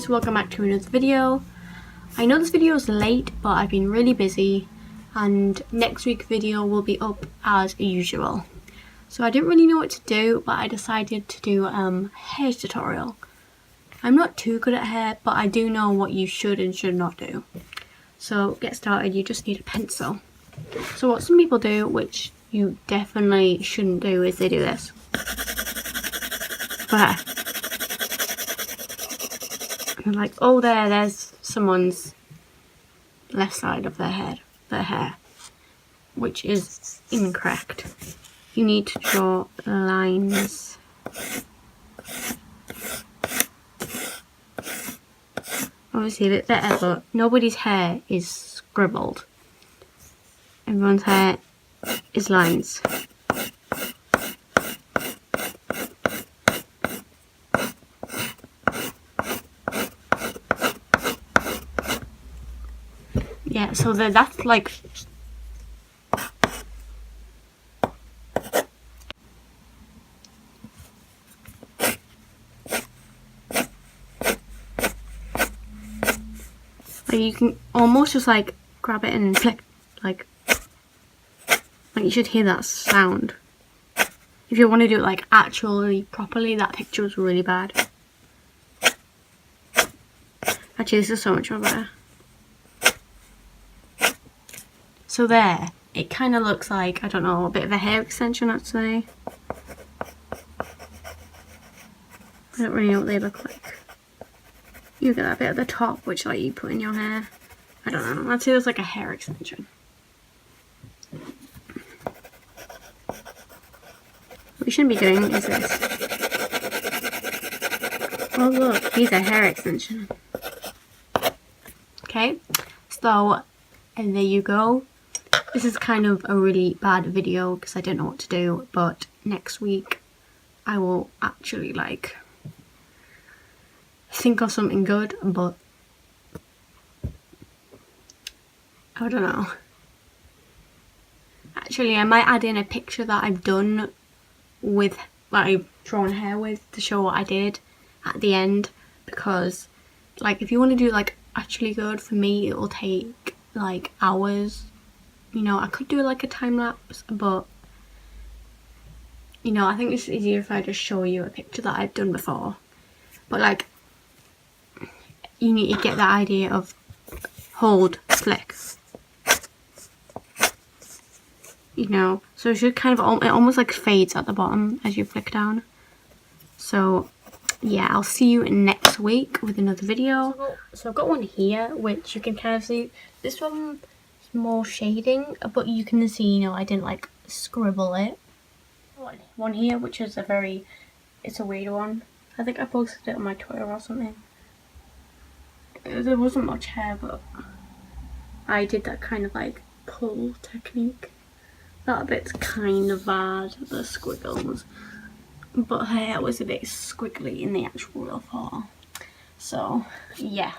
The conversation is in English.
guys, welcome back to another video. I know this video is late, but I've been really busy and next week's video will be up as usual. So I didn't really know what to do, but I decided to do a hair tutorial. I'm not too good at hair, but I do know what you should and should not do. So get started, you just need a pencil. So what some people do, which you definitely shouldn't do, is they do this for hair. And like, oh, there's someone's left side of their hair, which is incorrect. You need to draw lines. Obviously a bit better, but nobody's hair is scribbled. Everyone's hair is lines. Yeah, so that's like you can almost just like grab it and flick, like you should hear that sound. If you want to do it like actually properly, that picture was really bad. Actually, this is so much better. So there, it kind of looks like, I don't know, a bit of a hair extension, I'd say. I don't really know what they look like. You get that bit at the top, which like you put in your hair. I don't know, I'd say it's like a hair extension. What you shouldn't be doing is this. Oh look, he's a hair extension. Okay, so, and there you go. This is kind of a really bad video because I don't know what to do, but next week I will actually like think of something good, but I don't know. Actually, I might add in a picture that I've done with, that I've drawn hair with, to show what I did at the end, because like if you want to do like actually good, for me it will take like hours. You know, I could do like a time lapse, but you know, I think it's easier if I just show you a picture that I've done before. But like, you need to get that idea of hold, flick. You know, so it should kind of, it almost like fades at the bottom as you flick down. So yeah, I'll see you next week with another video. So I've got one here, which you can kind of see. This one more shading, but you can see, you know, I didn't like scribble it. One here, which is it's a weird one. I think I posted it on my Twitter or something. There wasn't much hair, but I did that kind of like pull technique. That bit's kind of bad, the squiggles, but hair was a bit squiggly in the actual real photo. So yeah.